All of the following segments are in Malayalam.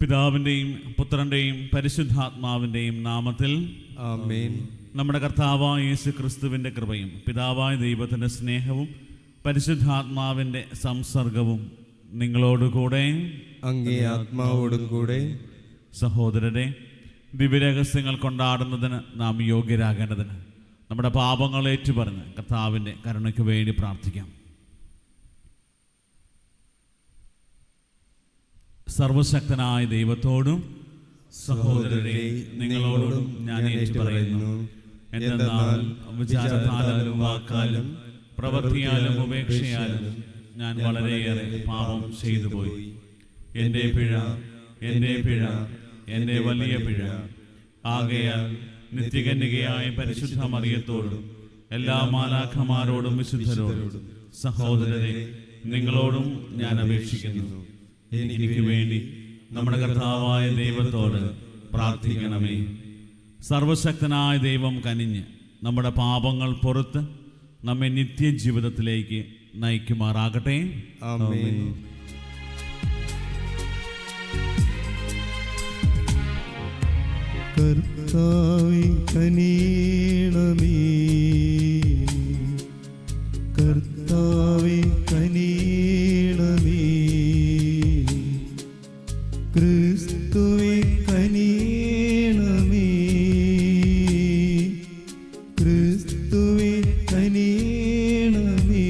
പിതാവിൻ്റെയും പുത്രൻ്റെയും പരിശുദ്ധാത്മാവിൻ്റെയും നാമത്തിൽ ആമേൻ. നമ്മുടെ കർത്താവായ യേശു ക്രിസ്തുവിൻ്റെ കൃപയും പിതാവായ ദൈവത്തിൻ്റെ സ്നേഹവും പരിശുദ്ധാത്മാവിൻ്റെ സംസർഗവും നിങ്ങളോടുകൂടെ അങ്ങേ ആത്മാവോടും കൂടെ. സഹോദരരെ, ദിവ്യരഹസ്യങ്ങൾ കൊണ്ടാടുന്നതിന് നാം യോഗ്യരാകേണ്ടതിന് നമ്മുടെ പാപങ്ങൾ ഏറ്റുപറഞ്ഞ് കർത്താവിൻ്റെ കരുണയ്ക്ക് വേണ്ടി പ്രാർത്ഥിക്കാം. സർവശക്തനായ ദൈവത്തോടും സഹോദരരെ നിങ്ങളോടും ഞാൻ ഏറ്റുപറയുന്നു. എന്തെന്നാൽ വിചാരത്താലും വാക്കാലും പ്രവൃത്തിയാലും ഉപേക്ഷയാലും ഞാൻ വളരെയേറെ പാപം ചെയ്തു പോയി. എൻ്റെ പിഴ, എൻ്റെ വലിയ പിഴ. ആകയാൽ നിത്യകന്യകയായ പരിശുദ്ധ മറിയത്തോടും എല്ലാ മാലാഖമാരോടും വിശുദ്ധരോടും സഹോദരരെ നിങ്ങളോടും ഞാൻ അപേക്ഷിക്കുന്നു, എനിക്ക് വേണ്ടി നമ്മുടെ കർത്താവായ ദൈവത്തോട് പ്രാർത്ഥിക്കണമേ. സർവശക്തനായ ദൈവം കനിഞ്ഞ് നമ്മുടെ പാപങ്ങൾ പുറത്ത് നമ്മെ നിത്യജീവിതത്തിലേക്ക് നയിക്കുമാറാകട്ടെ. ആമേൻ. കർത്താവേ കനിയണമേ, കർത്താവേ കനിയണമേ, ക്രിസ്തുവേ കനിയണമേ, ക്രിസ്തുവേ കനിയണമേ,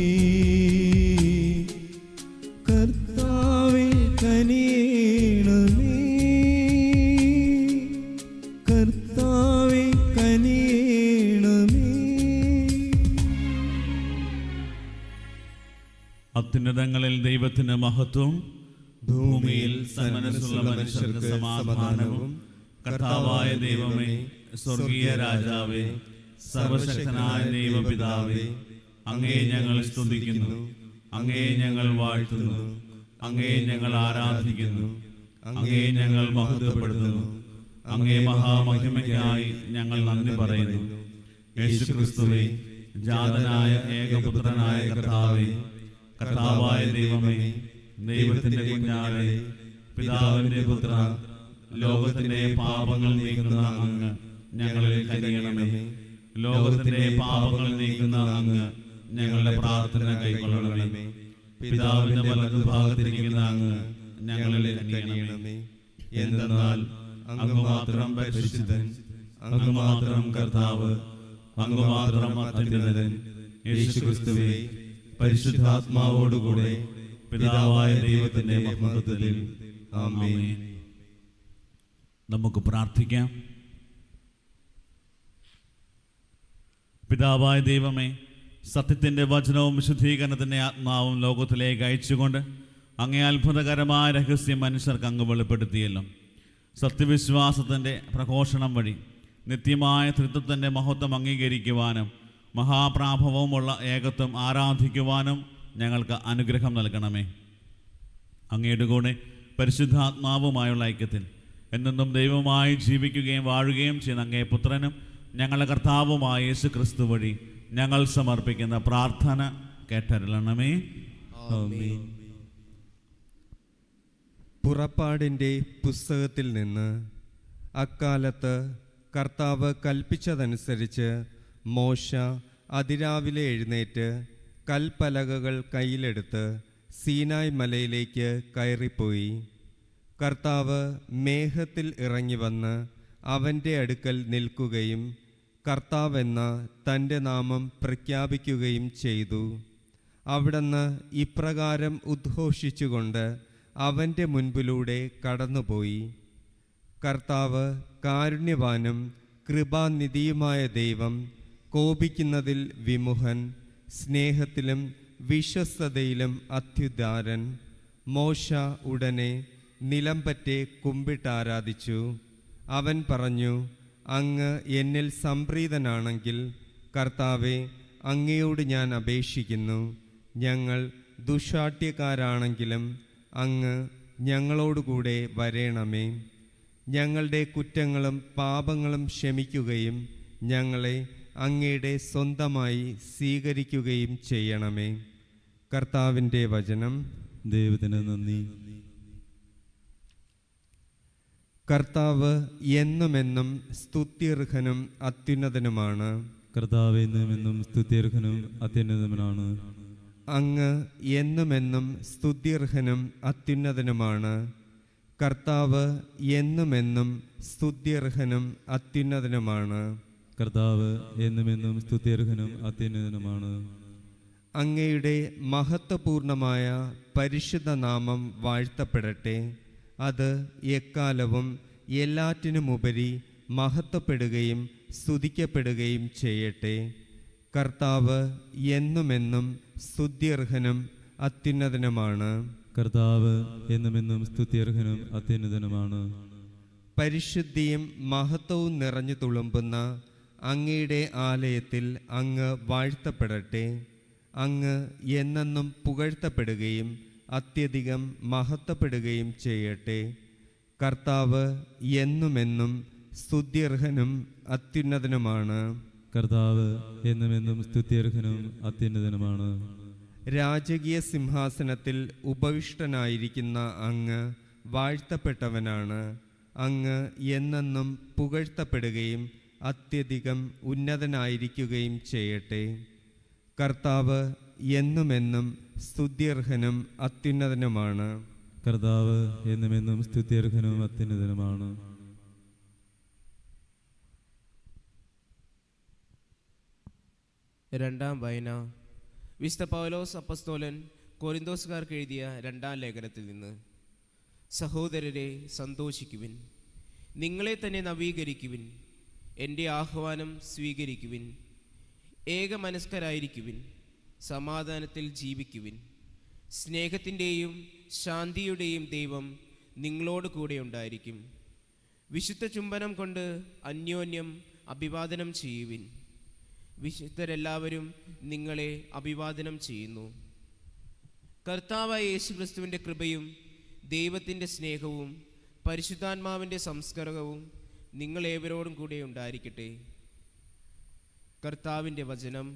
കർത്താവേ കനിയണമേ, കർത്താവേ കനിയണമേ. അത്യുന്നതങ്ങളിൽ ദൈവത്തിന് മഹത്വം, ഭൂമിയിൽ സന്മനസ്സുള്ള മനുഷ്യർക്ക് സമാധാനവും. കർത്താവായ ദൈവമേ, സ്വർഗീയ രാജാവേ, സർവശക്തനായ ദൈവപിതാവേ, അങ്ങയെ ഞങ്ങൾ സ്തുതിക്കുന്നു, അങ്ങയെ ഞങ്ങൾ വാഴ്ത്തുന്നു, അങ്ങയെ ഞങ്ങൾ ആരാധിക്കുന്നു, അങ്ങയെ ഞങ്ങൾ മഹത്വപ്പെടുത്തുന്നു. അങ്ങേ മഹാമഹിമയ്ക്കായി ഞങ്ങൾ നന്ദി പറയുന്നു. യേശുക്രിസ്തുവേ, ജാതനായ ഏകപുത്രനായ കർത്താവേ, കർത്താവായ ദൈവമേ, ദൈവത്തിന്റെ കുഞ്ഞാവേ, പിതാവിന്റെ പുത്ര, ലോകത്തിന്റെ പാപങ്ങൾ നീക്കുന്ന അങ്ങ് ഞങ്ങളിൽ കനിയണമേ. ലോകത്തിന്റെ പാപങ്ങൾ നീക്കുന്ന അങ്ങ് ഞങ്ങളുടെ പ്രാർത്ഥന കൈക്കൊള്ളണമേ. പിതാവിന്റെ വലതുഭാഗത്തിരിക്കുന്ന അങ്ങ് ഞങ്ങളിൽ കനിയണമേ. എന്തെന്നാൽ അങ്ങ് മാത്രം പരിശുദ്ധൻ, അങ്ങ് മാത്രം കർത്താവ്, അങ്ങ് മാത്രം അത്യുന്നതൻ. യേശുക്രിസ്തുവേ, പരിശുദ്ധാത്മാവോടുകൂടെ പിതാവായ ദൈവത്തിന്റെ മഹത്വത്തിൽ. ആമേൻ. നമുക്ക് പ്രാർത്ഥിക്കാം. പിതാവായ ദൈവമേ, സത്യത്തിന്റെ വചനവും വിശുദ്ധീകരണത്തിന്റെ ആത്മാവും ലോകത്തിലേക്ക് അയച്ചുകൊണ്ട് അങ്ങേ അത്ഭുതകരമായ രഹസ്യം മനുഷ്യർക്ക് അങ്ങ് വെളിപ്പെടുത്തിയല്ലോ. സത്യവിശ്വാസത്തിന്റെ പ്രഘോഷണം വഴി നിത്യമായ ത്രിത്വത്തിന്റെ മഹത്വം അംഗീകരിക്കുവാനും മഹാപ്രാഭവമുള്ള ഏകത്വം ആരാധിക്കുവാനും ഞങ്ങൾക്ക് അനുഗ്രഹം നൽകണമേ. അങ്ങയുടെ കൂടെ പരിശുദ്ധാത്മാവുമായുള്ള ഐക്യത്തിൽ എന്നെന്നും ദൈവമായി ജീവിക്കുകയും വാഴുകയും ചെയ്യുന്ന അങ്ങേ പുത്രനും ഞങ്ങളുടെ കർത്താവുമായ യേശു ക്രിസ്തു വഴി ഞങ്ങൾ സമർപ്പിക്കുന്ന പ്രാർത്ഥന കേട്ടരുളണമേ. ആമേൻ. പുറപ്പാടിൻ്റെ പുസ്തകത്തിൽ നിന്ന്. അക്കാലത്ത് കർത്താവ് കൽപ്പിച്ചതനുസരിച്ച് മോശ അതിരാവിലെ എഴുന്നേറ്റ് കൽപ്പലകകൾ കയ്യിലെടുത്ത് സീനായ് മലയിലേക്ക് കയറിപ്പോയി. കർത്താവ് മേഘത്തിൽ ഇറങ്ങി വന്ന് അവൻ്റെ അടുക്കൽ നിൽക്കുകയും കർത്താവെന്ന തൻ്റെ നാമം പ്രഖ്യാപിക്കുകയും ചെയ്തു. അവിടുന്ന് ഇപ്രകാരം ഉദ്ഘോഷിച്ചുകൊണ്ട് അവൻ്റെ മുൻപിലൂടെ കടന്നുപോയി. കർത്താവ് കാരുണ്യവാനും കൃപാനിധിയുമായ ദൈവം, കോപിക്കുന്നതിൽ വിമുഖൻ, സ്നേഹത്തിലും വിശ്വസ്തതയിലും അത്യുദാരൻ. മോശ ഉടനെ നിലംപറ്റെ കുമ്പിട്ടാരാധിച്ചു. അവൻ പറഞ്ഞു, അങ്ങ് എന്നിൽ സംപ്രീതനാണെങ്കിൽ കർത്താവെ, അങ്ങയോട് ഞാൻ അപേക്ഷിക്കുന്നു. ഞങ്ങൾ ദുഷ്ടാട്യക്കാരാണെങ്കിലും അങ്ങ് ഞങ്ങളോടുകൂടെ വരേണമേ. ഞങ്ങളുടെ കുറ്റങ്ങളും പാപങ്ങളും ക്ഷമിക്കുകയും ഞങ്ങളെ അങ്ങയുടെ സ്വന്തമായി സ്വീകരിക്കുകയും ചെയ്യണമേ. കർത്താവിൻ്റെ വചനം. ദൈവത്തിന് നന്ദി. കർത്താവ് എന്നുമെന്നും സ്തുത്യർഹനും അത്യുന്നതനുമാണ്. കർത്താവ് എന്നുമെന്നും സ്തുത്യർഹനും അത്യുന്നതനാണ്. അങ്ങ് എന്നുമെന്നും സ്തുത്യർഹനും അത്യുന്നതനുമാണ്. കർത്താവ് എന്നുമെന്നും സ്തുത്യർഹനും അത്യുന്നതനുമാണ്. കർത്താവ് എന്നുമെന്നും സ്തുത്യർഹനും അത്യുന്നതനുമാണ്. അങ്ങയുടെ മഹത്വപൂർണമായ പരിശുദ്ധ നാമം വാഴ്ത്തപ്പെടട്ടെ. അത് എക്കാലവും എല്ലാറ്റിനുമുപരി മഹത്വപ്പെടുകയും സ്തുതിക്കപ്പെടുകയും ചെയ്യട്ടെ. കർത്താവ് എന്നുമെന്നും സ്തുത്യർഹനും അത്യുന്നതനുമാണ്. കർത്താവ് എന്നുമെന്നും സ്തുത്യർഹനും അത്യുന്നതനുമാണ്. പരിശുദ്ധിയും മഹത്വവും നിറഞ്ഞു തുളുമ്പുന്ന അങ്ങയുടെ ആലയത്തിൽ അങ്ങ് വാഴ്ത്തപ്പെടട്ടെ. അങ്ങ് എന്നെന്നും പുകഴ്ത്തപ്പെടുകയും അത്യധികം മഹത്വപ്പെടുകയും ചെയ്യട്ടെ. കർത്താവ് എന്നുമെന്നും സ്തുത്യർഹനും അത്യുന്നതനുമാണ്. കർത്താവ് എന്നുമെന്നും സ്തുത്യർഹനും അത്യുന്നതനുമാണ്. രാജകീയ സിംഹാസനത്തിൽ ഉപവിഷ്ടനായിരിക്കുന്ന അങ്ങ് വാഴ്ത്തപ്പെട്ടവനാണ്. അങ്ങ് എന്നെന്നും പുകഴ്ത്തപ്പെടുകയും അത്യധികം ഉന്നതനായിരിക്കുകയും ചെയ്യട്ടെ. കർത്താവ് എന്നുമെന്നും സ്തുത്യർഹനും അത്യുന്നതനുമാണ്. കർത്താവ് എന്നുമെന്നും സ്തുത്യർഹനും അത്യുന്നതനുമാണ്. രണ്ടാം വായന. വിശുദ്ധ പൗലോസ് അപ്പസ്തോലൻ കൊരിന്തോസുകാർക്ക് എഴുതിയ രണ്ടാം ലേഖനത്തിൽ നിന്ന്. സഹോദരരെ, സന്തോഷിക്കുവിൻ, നിങ്ങളെ തന്നെ നവീകരിക്കുവിൻ, എൻ്റെ ആഹ്വാനം സ്വീകരിക്കുവിൻ, ഏകമനസ്കരായിരിക്കുവിൻ, സമാധാനത്തിൽ ജീവിക്കുവിൻ. സ്നേഹത്തിൻ്റെയും ശാന്തിയുടെയും ദൈവം നിങ്ങളോട് കൂടെ ഉണ്ടായിരിക്കും. വിശുദ്ധ ചുംബനം കൊണ്ട് അന്യോന്യം അഭിവാദനം ചെയ്യുവിൻ. വിശുദ്ധരെല്ലാവരും നിങ്ങളെ അഭിവാദനം ചെയ്യുന്നു. കർത്താവായ യേശുക്രിസ്തുവിൻ്റെ കൃപയും ദൈവത്തിൻ്റെ സ്നേഹവും പരിശുദ്ധാത്മാവിൻ്റെ സംസ്കരണവും നിങ്ങളേവരോടും കൂടെ ഉണ്ടായിരിക്കട്ടെ. കർത്താവിൻ്റെ വചനം.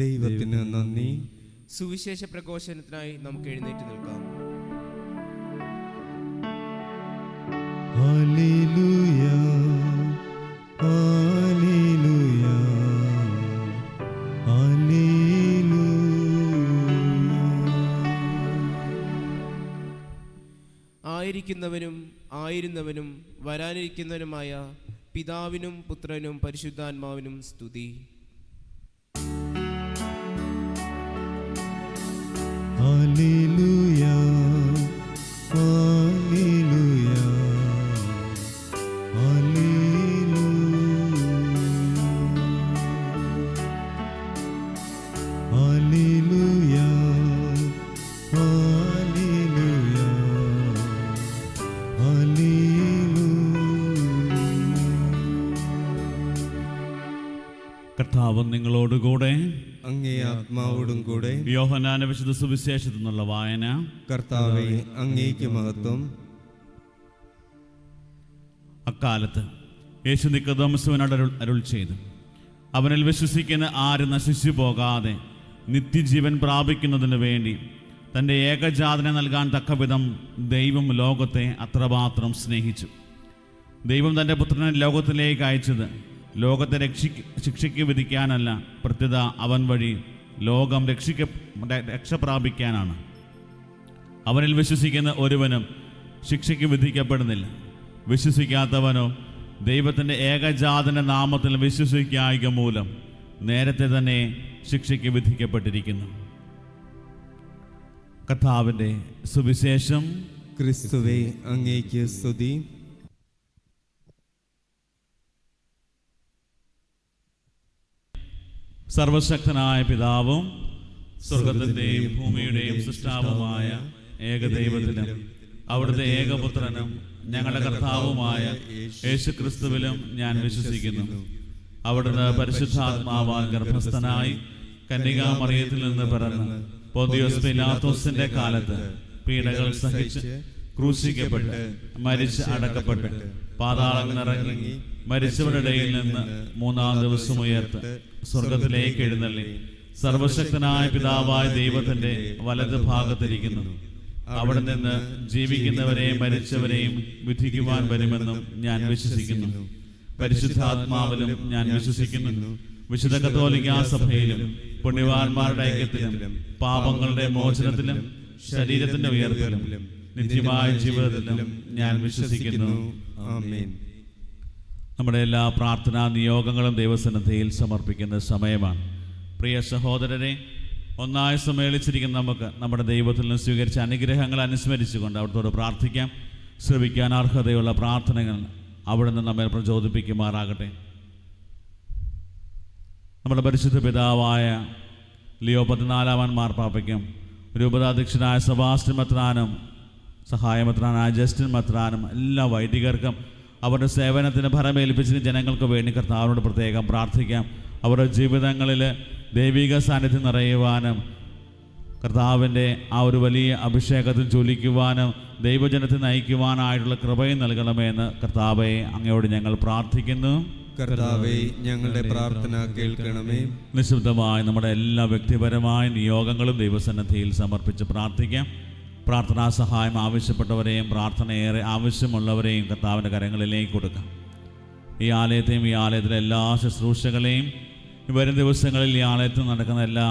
ദൈവത്തിന് നന്ദി. സുവിശേഷ പ്രഘോഷണത്തിനായി നമുക്ക് എഴുന്നേറ്റ് നിൽക്കാം. Hallelujah, hallelujah, hallelujah. ആയിരിക്കുന്നവനും ആയിരുന്നവനും വരാനിരിക്കുന്നവനുമായ പിതാവിനും പുത്രനും പരിശുദ്ധാത്മാവിനും സ്തുതി. Hallelujah, hallelujah, hallelujah. Hallelujah, hallelujah, hallelujah. കർത്താവ് നിങ്ങളോടുകൂടെ. അങ്ങേ ആത്മാവോടും കൂടെ. യോഹന്നാന്റെ വിശുദ്ധ സുവിശേഷത്തിൽ നിന്നുള്ള വായന. കർത്താവേ, അങ്ങേക്ക് മഹത്വം. അക്കാലത്ത് യേശു നിക്കോദോമസിനോട് അരുൾ ചെയ്തു, അവനിൽ വിശ്വസിക്കുന്ന ആരും നശിച്ചു പോകാതെ നിത്യജീവൻ പ്രാപിക്കുന്നതിന് വേണ്ടി തൻ്റെ ഏകജാതനെ നൽകാൻ തക്കവിധം ദൈവം ലോകത്തെ അത്രമാത്രം സ്നേഹിച്ചു. ദൈവം തൻ്റെ പുത്രനെ ലോകത്തിലേക്ക് അയച്ചത് ലോകത്തെ ശിക്ഷയ്ക്ക് വിധിക്കാനല്ല, പ്രത്യുത അവൻ വഴി ലോകം രക്ഷ പ്രാപിക്കാനാണ്. അവനിൽ വിശ്വസിക്കുന്ന ഒരുവനും ശിക്ഷയ്ക്ക് വിധിക്കപ്പെടുന്നില്ല. വിശ്വസിക്കാത്തവനോ ദൈവത്തിൻ്റെ ഏകജാതൻ്റെ നാമത്തിൽ വിശ്വസിക്കായ്ക മൂലം നേരത്തെ തന്നെ ശിക്ഷയ്ക്ക് വിധിക്കപ്പെട്ടിരിക്കുന്നു. കർത്താവിൻ്റെ സുവിശേഷം. ക്രിസ്തുവേ, അങ്ങേക്ക് സ്തുതി. സർവശക്തനായ പിതാവും സ്വർഗത്തിൻ്റെയും ഭൂമിയുടെയും സൃഷ്ടാവുമായ ഏകദൈവത്തിലും അവിടുത്തെ ഏകപുത്രനും ഞങ്ങളുടെ കർത്താവുമായ യേശുക്രിസ്തുവിലും ഞാൻ വിശ്വസിക്കുന്നു. അവിടുന്ന് പരിശുദ്ധാത്മാവാൽ ഗർഭസ്ഥനായി കന്യകാമറിയത്തിൽ നിന്ന് പിറന്ന് പൊന്തിയോസ് പീലാത്തോസിന്റെ കാലത്ത് പീഡകൾ സഹിച്ച് ക്രൂശിക്കപ്പെട്ട് മരിച്ച് അടക്കപ്പെട്ട് പാതാളങ്ങൾ ഇറങ്ങി മരിച്ചവരുടെ ഇടയിൽ നിന്ന് മൂന്നാം ദിവസം ഉയർത്ത് സ്വർഗത്തിലേക്ക് എഴുന്നള്ളി സർവശക്തനായ പിതാവായ ദൈവത്തിന്റെ വലത് ഭാഗത്തിരിക്കുന്നു. അവിടെ നിന്ന് ജീവിക്കുന്നവരെയും മരിച്ചവരെയും വിധിക്കുവാൻ വരുമെന്നും ഞാൻ വിശ്വസിക്കുന്നു. പരിശുദ്ധാത്മാവിലും ഞാൻ വിശ്വസിക്കുന്നു. വിശുദ്ധ കത്തോലിക്കാ സഭയിലും പുണ്യവാന്മാരുടെ ഐക്യത്തിലും പാപങ്ങളുടെ മോചനത്തിലും ശരീരത്തിന്റെ ഉയർപ്പിലും നിത്യമായ ജീവിതത്തിലും ഞാൻ വിശ്വസിക്കുന്നു. ആമേൻ. നമ്മുടെ എല്ലാ പ്രാർത്ഥനാ നിയോഗങ്ങളും ദൈവസന്നിധിയിൽ സമർപ്പിക്കുന്ന സമയമാണ്. പ്രിയ സഹോദരരെ, ഒന്നായി സമ്മേളിച്ചിരിക്കുന്ന നമുക്ക് നമ്മുടെ ദൈവത്തിൽ നിന്ന് സ്വീകരിച്ച അനുഗ്രഹങ്ങൾ അനുസ്മരിച്ചുകൊണ്ട് അവിടുത്തോട് പ്രാർത്ഥിക്കാം. ശ്രവിക്കാൻ അർഹതയുള്ള പ്രാർത്ഥനകൾ അവിടുന്ന് നമ്മെ പ്രചോദിപ്പിക്കുമാറാകട്ടെ. നമ്മുടെ പരിശുദ്ധ പിതാവായ ലിയോ 14 മാർപ്പാപ്പയ്ക്കും രൂപതാധ്യക്ഷനായ സെബാസ്റ്റ്യൻ മെത്രാനും സഹായമെത്രാനായ ജസ്റ്റിൻ മെത്രാനും എല്ലാ വൈദികർക്കും അവരുടെ സേവനത്തിന് ഫലമേൽപ്പിച്ചിരുന്ന ജനങ്ങൾക്ക് വേണ്ടി കർത്താവിനോട് പ്രത്യേകം പ്രാർത്ഥിക്കാം. അവരുടെ ജീവിതങ്ങളിൽ ദൈവിക സാന്നിധ്യം നിറയുവാനും കർത്താവിൻ്റെ ആ ഒരു വലിയ അഭിഷേകത്തിൽ ജ്വലിക്കുവാനും ദൈവജനത്തെ നയിക്കുവാനായിട്ടുള്ള കൃപയും നൽകണമെന്ന് കർത്താവെ അങ്ങയോട് ഞങ്ങൾ പ്രാർത്ഥിക്കുന്നു. കർത്താവേ, ഞങ്ങളുടെ പ്രാർത്ഥന കേൾക്കണമേ. നിശബ്ദമായി നമ്മുടെ എല്ലാ വ്യക്തിപരമായ നിയോഗങ്ങളും ദൈവസന്നിധിയിൽ സമർപ്പിച്ച് പ്രാർത്ഥിക്കാം. പ്രാർത്ഥനാ സഹായം ആവശ്യപ്പെട്ടവരെയും പ്രാർത്ഥന ഏറെ ആവശ്യമുള്ളവരെയും കർത്താവിൻ്റെ കരങ്ങളിലേക്ക് കൊടുക്കാം. ഈ ആലയത്തെയും ഈ ആലയത്തിലെ എല്ലാ ശുശ്രൂഷകളെയും വരും ദിവസങ്ങളിൽ ഈ ആലയത്തിൽ നടക്കുന്ന എല്ലാ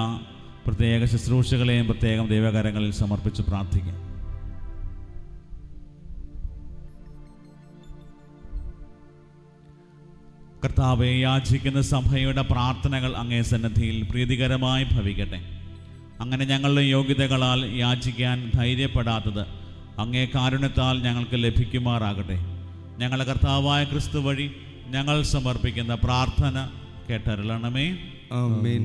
പ്രത്യേക ശുശ്രൂഷകളെയും പ്രത്യേകം ദൈവകരങ്ങളിൽ സമർപ്പിച്ച് പ്രാർത്ഥിക്കാം. കർത്താവെ, യാചിക്കുന്ന സഭയുടെ പ്രാർത്ഥനകൾ അങ്ങേ സന്നിധിയിൽ പ്രീതികരമായി ഭവിക്കട്ടെ. അങ്ങനെ ഞങ്ങളുടെ യോഗ്യതകളാൽ യാചിക്കാൻ ധൈര്യപ്പെടാത്തത് അങ്ങേ കാരുണ്യത്താൽ ഞങ്ങൾക്ക് ലഭിക്കുമാറാകട്ടെ. ഞങ്ങളുടെ കർത്താവായ ക്രിസ്തു വഴി ഞങ്ങൾ സമർപ്പിക്കുന്ന പ്രാർത്ഥന കേട്ടരുളണമേ. ആമേൻ.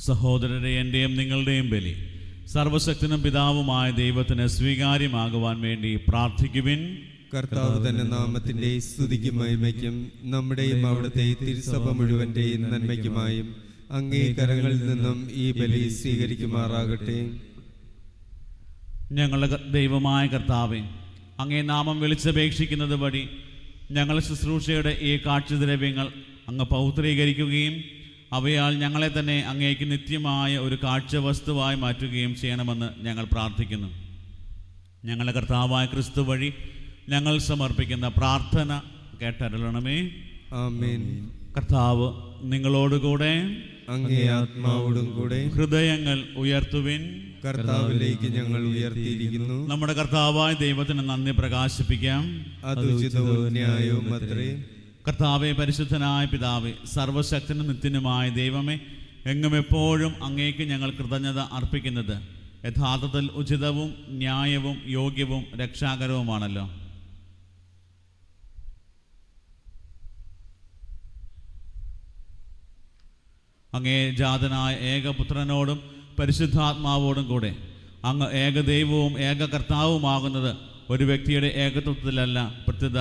സഹോദരരെ, എൻ്റെയും നിങ്ങളുടെയും ബലി സർവശക്തനും പിതാവുമായ ദൈവത്തിന് സ്വീകാര്യമാകുവാൻ വേണ്ടി പ്രാർത്ഥിക്കുവിൻ. കർത്താവ് തന്റെ നാമത്തിന്റെ സ്തുതിക്കും മഹിമയ്ക്കും നമ്മുടെയും അവിടുത്തെ തിരുസഭ മുഴുവന്റെയും നന്മയ്ക്കുമായും അങ്ങേ കരങ്ങളിൽ നിന്നും ഈ ബലി സ്വീകരിക്കുമാറാകട്ടെ. ഞങ്ങളുടെ ദൈവമായ കർത്താവേ, അങ്ങേ നാമം വിളിച്ചപേക്ഷിക്കുന്നത് വഴി ഞങ്ങളുടെ ശുശ്രൂഷയുടെ ഈ കാഴ്ചദ്രവ്യങ്ങൾ അങ്ങ് പൗത്രീകരിക്കുകയും അവയാൽ ഞങ്ങളെ തന്നെ അങ്ങേക്ക് നിത്യമായ ഒരു കാഴ്ചവസ്തുവായി മാറ്റുകയും ചെയ്യണമെന്ന് ഞങ്ങൾ പ്രാർത്ഥിക്കുന്നു. ഞങ്ങളുടെ കർത്താവായ ക്രിസ്തു വഴി ഞങ്ങൾ സമർപ്പിക്കുന്ന പ്രാർത്ഥന കേട്ടരുളണമേ. ആമേൻ. കർത്താവ് നിങ്ങളോടുകൂടെ, അങ്ങേ ആത്മാവോടും കൂടെ. ഹൃദയങ്ങൾ ഉയർത്തുവിൻ. കർത്താവിലേക്ക് ഞങ്ങൾ ഉയർത്തിയിരിക്കുന്നു. നമ്മുടെ കർത്താവായ ദൈവത്തിന് നന്ദി പ്രകാശിപ്പിക്കാം. അത് ഉചിതവും ന്യായവും അത്രേ. കർത്താവെ, പരിശുദ്ധനായ പിതാവേ, സർവശക്തനും നിത്യനുമായ ദൈവമേ, എങ്ങും എപ്പോഴും അങ്ങേക്ക് ഞങ്ങൾ കൃതജ്ഞത അർപ്പിക്കുന്നത് യഥാർത്ഥത്തിൽ ഉചിതവും ന്യായവും യോഗ്യവും രക്ഷാകരവുമാണല്ലോ. അങ്ങേ ജാതനായ ഏകപുത്രനോടും പരിശുദ്ധാത്മാവോടും കൂടെ അങ്ങ് ഏകദൈവവും ഏക കർത്താവുമാകുന്നത് ഒരു വ്യക്തിയുടെ ഏകത്വത്തിലല്ല, പ്രത്യുത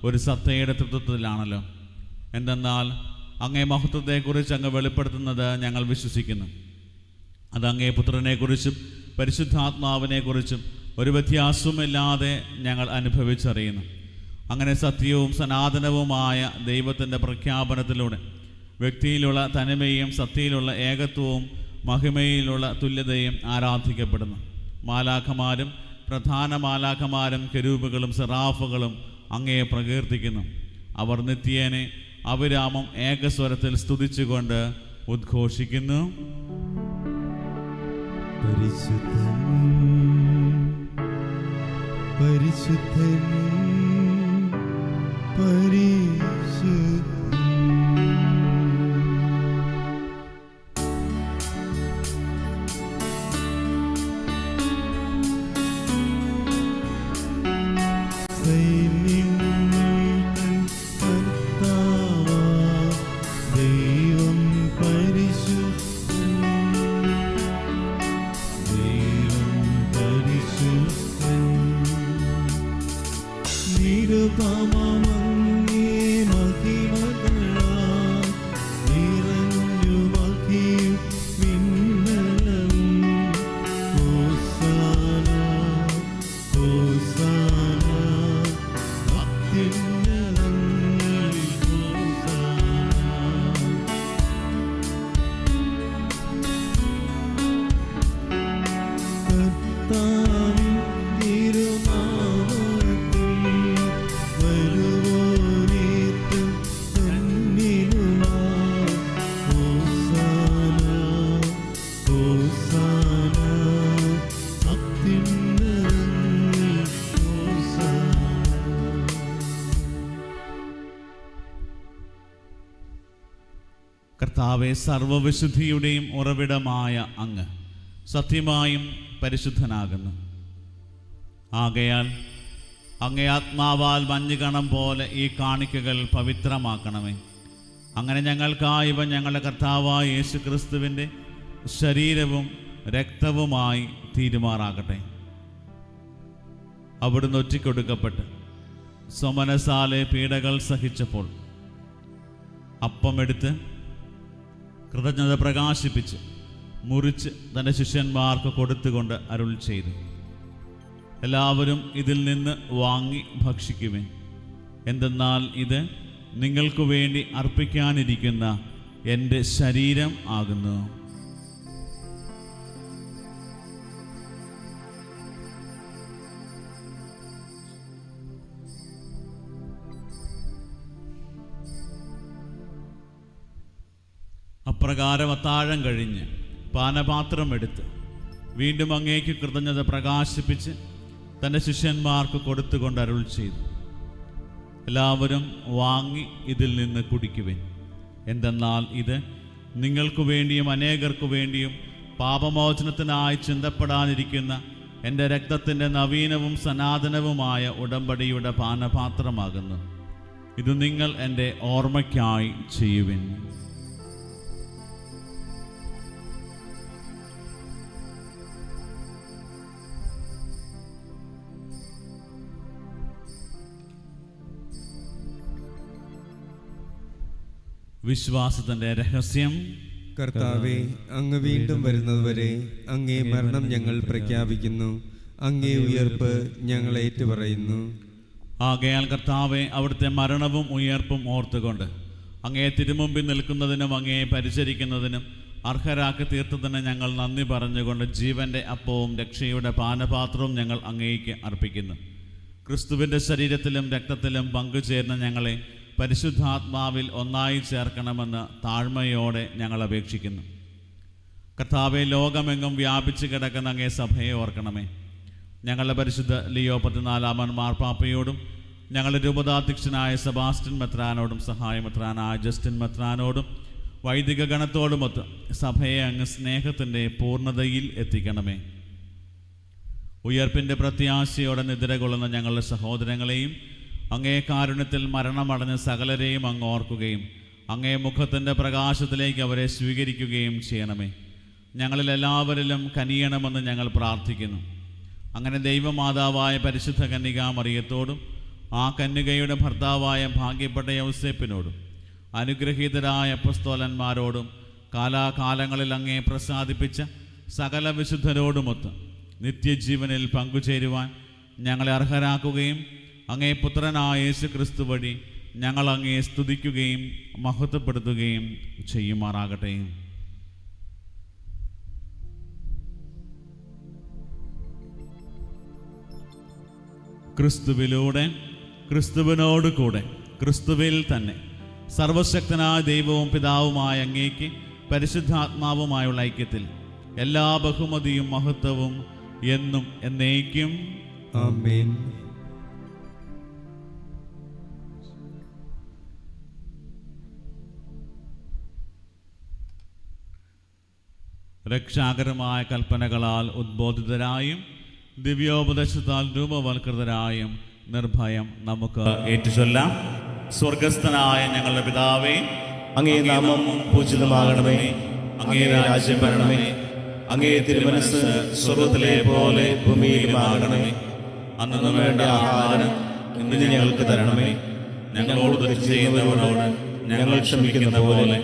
ഒരു സത്തയുടെ തൃത്വത്തിലാണല്ലോ. എന്തെന്നാൽ അങ്ങേ മഹത്വത്തെക്കുറിച്ച് അങ്ങ് വെളിപ്പെടുത്തുന്നത് ഞങ്ങൾ വിശ്വസിക്കുന്നു. അത് അങ്ങേ പുത്രനെക്കുറിച്ചും പരിശുദ്ധാത്മാവിനെക്കുറിച്ചും ഒരു വ്യത്യാസവുമില്ലാതെ ഞങ്ങൾ അനുഭവിച്ചറിയുന്നു. അങ്ങനെ സത്യവും സനാതനവുമായ ദൈവത്തിൻ്റെ പ്രഖ്യാപനത്തിലൂടെ വ്യക്തിയിലുള്ള തനിമയും സത്യയിലുള്ള ഏകത്വവും മഹിമയിലുള്ള തുല്യതയും ആരാധിക്കപ്പെടുന്നു. മാലാഖമാരും പ്രധാന മാലാഖമാരും കെരൂബുകളും സെറാഫുകളും അങ്ങയെ പ്രകീർത്തിക്കുന്നു. അവർ നിത്യേനെ അവിരാമം ഏകസ്വരത്തിൽ സ്തുതിച്ചുകൊണ്ട് ഉദ്ഘോഷിക്കുന്നു. പരിശുദ്ധൻ പരിശുദ്ധൻ പരിശുദ്ധൻ. കർത്താവേ, സർവവിശുദ്ധിയുടെയും ഉറവിടമായ അങ്ങ് സത്യമായും പരിശുദ്ധനാകുന്നു. ആകയാൽ അങ്ങേ ആത്മാവാൽ മഞ്ഞുകണം പോലെ ഈ കാണിക്കകൾ പവിത്രമാക്കണമേ. അങ്ങനെ ഞങ്ങൾക്കായി ഇവ ഞങ്ങളുടെ കർത്താവായ യേശു ക്രിസ്തുവിൻ്റെ ശരീരവും രക്തവുമായി തീരുമാറാകട്ടെ. അവിടുന്ന് ഒറ്റിക്കൊടുക്കപ്പെട്ട് സ്വമനസാലെ പീഡകൾ സഹിച്ചപ്പോൾ അപ്പമെടുത്ത് കൃതജ്ഞത പ്രകാശിപ്പിച്ച് മുറിച്ച് തൻ്റെ ശിഷ്യന്മാർക്ക് കൊടുത്തുകൊണ്ട് അരുൾ ചെയ്തു, എല്ലാവരും ഇതിൽ നിന്ന് വാങ്ങി ഭക്ഷിക്കുവിൻ. എന്തെന്നാൽ ഇത് നിങ്ങൾക്ക് വേണ്ടി അർപ്പിക്കാനിരിക്കുന്ന എൻ്റെ ശരീരം ആകുന്നു. അപ്രകാരം അത്താഴം കഴിഞ്ഞ് പാനപാത്രം എടുത്ത് വീണ്ടും അങ്ങേക്ക് കൃതജ്ഞത പ്രകാശിപ്പിച്ച് തൻ്റെ ശിഷ്യന്മാർക്ക് കൊടുത്തുകൊണ്ട് അരുൾ ചെയ്തു, എല്ലാവരും വാങ്ങി ഇതിൽ നിന്ന് കുടിക്കുവിൻ. എന്തെന്നാൽ ഇത് നിങ്ങൾക്ക് വേണ്ടിയും അനേകർക്കു വേണ്ടിയും പാപമോചനത്തിനായി ചിന്തപ്പെടാനിരിക്കുന്ന എൻ്റെ രക്തത്തിൻ്റെ നവീനവും സനാതനവുമായ ഉടമ്പടിയുടെ പാനപാത്രമാകുന്നു. ഇത് നിങ്ങൾ എൻ്റെ ഓർമ്മയ്ക്കായി ചെയ്യുവിൻ. വിശ്വാസത്തിൻ്റെ രഹസ്യം. കർത്താവേ, അങ്ങ് വീണ്ടും വരുന്നതുവരെ അങ്ങേ മരണം ഞങ്ങൾ പ്രഖ്യാപിക്കുന്നു, അങ്ങേ ഉയർപ്പ് ഞങ്ങൾ ഏറ്റുപറയുന്നു. ആകയാൽ കർത്താവെ, അവിടുത്തെ മരണവും ഉയർപ്പും ഓർത്തുകൊണ്ട് അങ്ങേ തിരുമുമ്പിൽ നിൽക്കുന്നതിനും അങ്ങയെ പരിചരിക്കുന്നതിനും അർഹരാക്കി തീർത്തതിന് ഞങ്ങൾ നന്ദി പറഞ്ഞുകൊണ്ട് ജീവൻ്റെ അപ്പവും രക്ഷയുടെ പാനപാത്രവും ഞങ്ങൾ അങ്ങേക്ക് അർപ്പിക്കുന്നു. ക്രിസ്തുവിൻ്റെ ശരീരത്തിലും രക്തത്തിലും പങ്കുചേർന്ന് ഞങ്ങളെ പരിശുദ്ധാത്മാവിൽ ഒന്നായി ചേർക്കണമെന്ന് താഴ്മയോടെ ഞങ്ങൾ അപേക്ഷിക്കുന്നു. കർത്താവെ, ലോകമെങ്ങും വ്യാപിച്ചു കിടക്കുന്ന അങ്ങേ സഭയെ ഓർക്കണമേ. ഞങ്ങളുടെ പരിശുദ്ധ ലിയോ 14 മാർപ്പാപ്പയോടും ഞങ്ങളുടെ രൂപതാധ്യക്ഷനായ സെബാസ്റ്റ്യൻ മെത്രാനോടും സഹായമെത്രാനായ ജസ്റ്റിൻ മെത്രാനോടും വൈദിക ഗണത്തോടുമൊത്ത് സഭയെ അങ്ങ് സ്നേഹത്തിൻ്റെ പൂർണ്ണതയിൽ എത്തിക്കണമേ. ഉയർപ്പിൻ്റെ പ്രത്യാശയോടെ നിദ്രകൊള്ളുന്ന ഞങ്ങളുടെ സഹോദരങ്ങളെയും അങ്ങേ കാരുണ്യത്തിൽ മരണമടഞ്ഞ സകലരെയും അങ്ങ് ഓർക്കുകയും അങ്ങേ മുഖത്തിൻ്റെ പ്രകാശത്തിലേക്ക് അവരെ സ്വീകരിക്കുകയും ചെയ്യണമേ. ഞങ്ങളിൽ എല്ലാവരിലും കനിയണമെന്ന് ഞങ്ങൾ പ്രാർത്ഥിക്കുന്നു. അങ്ങനെ ദൈവമാതാവായ പരിശുദ്ധ കന്യകാ മറിയത്തോടും ആ കന്യകയുടെ ഭർത്താവായ ഭാഗ്യപ്പെട്ട യൗസേപ്പിനോടും അനുഗ്രഹീതരായ അപ്പസ്തോലന്മാരോടും കാലാകാലങ്ങളിൽ അങ്ങേ പ്രസാദിപ്പിച്ച സകല വിശുദ്ധരോടുമൊത്ത് നിത്യജീവനിൽ പങ്കുചേരുവാൻ ഞങ്ങളെ അർഹരാക്കുകയും അങ്ങേ പുത്രനായ യേശു ക്രിസ്തു വഴി ഞങ്ങൾ അങ്ങേ സ്തുതിക്കുകയും മഹത്വപ്പെടുത്തുകയും ചെയ്യുമാറാകട്ടെ. ക്രിസ്തുവിലൂടെ, ക്രിസ്തുവിനോട് കൂടെ, ക്രിസ്തുവിൽ തന്നെ സർവശക്തനായ ദൈവവും പിതാവുമായ അങ്ങേക്ക് പരിശുദ്ധാത്മാവുമായുള്ള ഐക്യത്തിൽ എല്ലാ ബഹുമതിയും മഹത്വവും എന്നും എന്നേക്കും ആമേൻ. രക്ഷാകരമായ കൽപ്പനകളാൽ ഉദ്ബോധിതരായും ദിവ്യോപദേശത്താൽ രൂപവൽകൃതരായും നിർഭയം നമുക്ക് ഏറ്റുചൊല്ലാം. സ്വർഗസ്ഥനായ ഞങ്ങളുടെ പിതാവേ, അങ്ങേ നാമം പൂജിതമാകണമേ. അങ്ങേ രാജ്യം വരണമേ. അങ്ങേ തിരുമനസ് സ്വർഗത്തിലെ പോലെ ഭൂമിയിലുമാകണമേ. അന്നു വേണ്ട ആഹാരം ഇന്ന് ഞങ്ങൾക്ക് തരണമേ. ഞങ്ങളോട് തെറ്റ് ചെയ്യുന്നവരോട് ഞങ്ങൾ ക്ഷമിക്കുന്ന പോലെ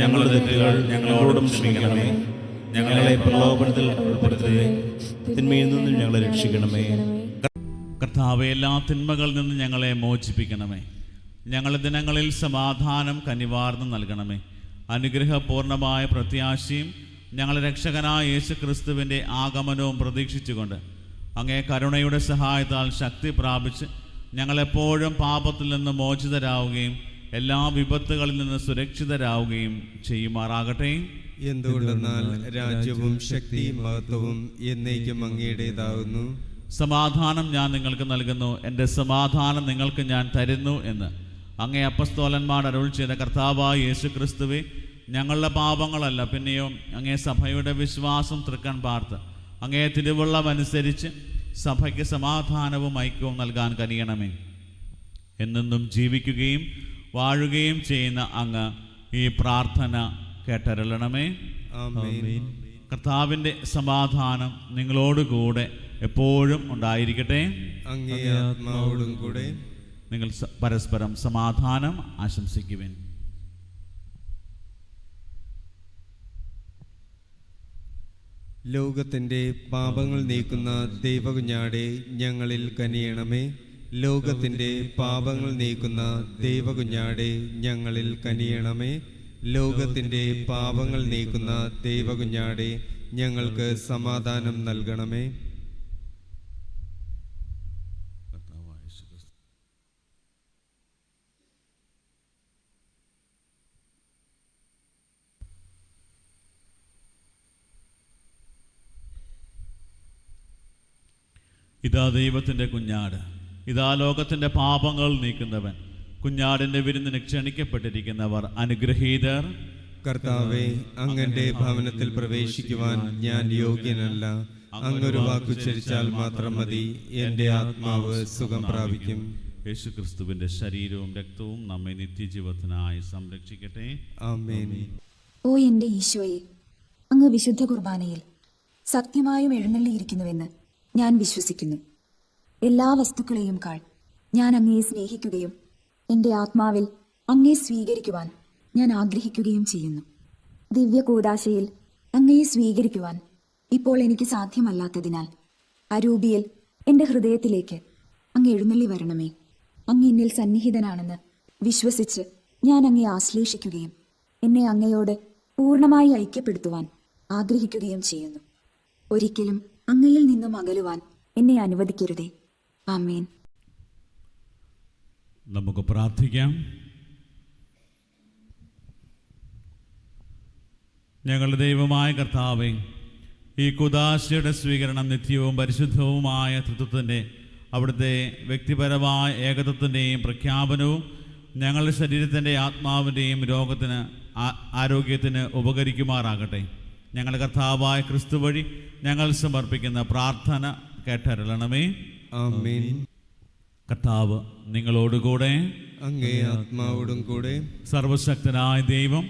ഞങ്ങളുടെ തെറ്റുകൾ ഞങ്ങളോടും ക്ഷമിക്കണമേ. ഞങ്ങളെ പ്രലോഭനത്തിൽ ഉൾപ്പെടുത്തരുതേ, തിന്മയിൽ നിന്നും ഞങ്ങളെ രക്ഷിക്കണമേ. കർത്താവേ, എല്ലാ തിന്മകളിൽ നിന്ന് ഞങ്ങളെ മോചിപ്പിക്കണമേ. ഞങ്ങളുടെ ദിനങ്ങളിൽ സമാധാനം കനിവാർന്ന് നൽകണമേ. അനുഗ്രഹപൂർണമായ പ്രത്യാശയും ഞങ്ങളുടെ രക്ഷകനായ യേശു ക്രിസ്തുവിൻ്റെ ആഗമനവും പ്രതീക്ഷിച്ചുകൊണ്ട് അങ്ങേ കരുണയുടെ സഹായത്താൽ ശക്തി പ്രാപിച്ച് ഞങ്ങളെപ്പോഴും പാപത്തിൽ നിന്ന് മോചിതരാവുകയും എല്ലാ വിപത്തുകളിൽ നിന്ന് സുരക്ഷിതരാവുകയും ചെയ്യുമാറാകട്ടെ. എന്തുകൊണ്ടെന്നാൽ രാജ്യവും ശക്തിയും മഹത്വവും എന്നേക്കും അങ്ങയുടേതാകുന്നു. സമാധാനം ഞാൻ നിങ്ങൾക്ക് നൽകുന്നു, എൻ്റെ സമാധാനം നിങ്ങൾക്ക് ഞാൻ തരുന്നു എന്ന് അങ്ങേ അപ്പസ്തോലന്മാർ അരുൾ ചെയ്ത കർത്താവായ യേശു ക്രിസ്തുവേ, ഞങ്ങളുടെ പാപങ്ങളല്ല പിന്നെയോ അങ്ങേ സഭയുടെ വിശ്വാസം തൃക്കൺ പാർത്ത് അങ്ങേ തിരുവുള്ളമനുസരിച്ച് സഭയ്ക്ക് സമാധാനവും ഐക്യവും നൽകാൻ കനിയണമേ. എന്നെന്നും ജീവിക്കുകയും വാഴുകയും ചെയ്യുന്ന അങ്ങ് ഈ പ്രാർത്ഥന കേട്ടരുളണമേ. ആമേൻ. കർത്താവിൻ്റെ സമാധാനം നിങ്ങളോടുകൂടെ എപ്പോഴും ഉണ്ടായിരിക്കട്ടെ. അങ്ങേ ആത്മാവോടും കൂടെ. നിങ്ങൾ പരസ്പരം സമാധാനം ആശംസിക്കുവിൻ. ലോകത്തിൻ്റെ പാപങ്ങൾ നീക്കുന്ന ദൈവകുഞ്ഞാടെ ഞങ്ങളിൽ കനിയണമേ. ലോകത്തിൻ്റെ പാപങ്ങൾ നീക്കുന്ന ദൈവകുഞ്ഞാടെ ഞങ്ങളിൽ കനിയണമേ. ലോകത്തിൻ്റെ പാപങ്ങൾ നീക്കുന്ന ദൈവകുഞ്ഞാടെ ഞങ്ങൾക്ക് സമാധാനം നൽകണമേ. ഇതാ ദൈവത്തിൻ്റെ കുഞ്ഞാട്, ഇതാ ലോകത്തിൻ്റെ പാപങ്ങൾ നീക്കുന്നവൻ. കുഞ്ഞാടിൻ്റെ വിരുന്നിന് ക്ഷണിക്കപ്പെട്ടിരിക്കുന്നവർ അനുഗ്രഹീതർ. കർത്താവെ, അങ്ങന്റെ ഭവനത്തിൽ പ്രവേശിക്കുവാൻ ഞാൻ യോഗ്യനല്ല. അങ്ങൊരു വാക്കുച്ചരിച്ചാൽ മാത്രം മതി, എൻ്റെ ആത്മാവ് സുഖം പ്രാപിക്കും. യേശു ക്രിസ്തുവിൻ്റെ ശരീരവും രക്തവും നമ്മെ നിത്യജീവത്തിനായി സംരക്ഷിക്കട്ടെ. ആമേൻ. ഓ എൻ്റെ ഈശോയെ, അങ്ങ് വിശുദ്ധ കുർബാനയിൽ സത്യമായും എഴുന്നള്ളിയിരിക്കുന്നുവെന്ന് ഞാൻ വിശ്വസിക്കുന്നു. എല്ലാ വസ്തുക്കളെയും കാൾ ഞാൻ അങ്ങയെ സ്നേഹിക്കുകയും എൻ്റെ ആത്മാവിൽ അങ്ങയെ സ്വീകരിക്കുവാൻ ഞാൻ ആഗ്രഹിക്കുകയും ചെയ്യുന്നു. ദിവ്യ കൂദാശയിൽ അങ്ങയെ സ്വീകരിക്കുവാൻ ഇപ്പോൾ എനിക്ക് സാധ്യമല്ലാത്തതിനാൽ അരൂപിയിൽ എൻ്റെ ഹൃദയത്തിലേക്ക് അങ്ങ് എഴുന്നള്ളി വരണമേ. അങ്ങ് എന്നിൽ സന്നിഹിതനാണെന്ന് വിശ്വസിച്ച് ഞാൻ അങ്ങയെ ആശ്ലേഷിക്കുകയും എന്നെ അങ്ങയോട് പൂർണ്ണമായി ഐക്യപ്പെടുത്തുവാൻ ആഗ്രഹിക്കുകയും ചെയ്യുന്നു. ഒരിക്കലും അങ്ങയിൽ നിന്നും അകലുവാൻ എന്നെ അനുവദിക്കരുതേ. ആമേൻ. നമുക്ക് പ്രാർത്ഥിക്കാം. ഞങ്ങളുടെ ദൈവമായ കർത്താവേ, ഈ കുദാശയുടെ സ്വീകരണം നിത്യവും പരിശുദ്ധവുമായ തൃത്വത്തിൻ്റെ അവിടുത്തെ വ്യക്തിപരമായ ഏകത്വത്തിൻ്റെയും പ്രഖ്യാപനവും ഞങ്ങളുടെ ശരീരത്തിൻ്റെ ആത്മാവിൻ്റെയും ആരോഗ്യത്തിന് ഉപകരിക്കുമാറാകട്ടെ. ഞങ്ങളുടെ കർത്താവായ ക്രിസ്തു വഴി ഞങ്ങൾ സമർപ്പിക്കുന്ന പ്രാർത്ഥന കേട്ടരുളണമേ. ആമേൻ. കർത്താവ് നിങ്ങളോടുകൂടെ, അങ്ങേ ആത്മാവോടും കൂടെ. സർവശക്തനായ ദൈവം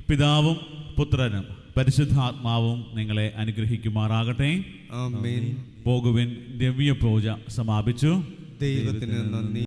പിതാവും പുത്രനും പരിശുദ്ധാത്മാവും നിങ്ങളെ അനുഗ്രഹിക്കുമാറാകട്ടെ. ആമേൻ. പോകുവിൻ, ദിവ്യ പൂജ സമാപിച്ചു. ദൈവത്തിന് നന്ദി.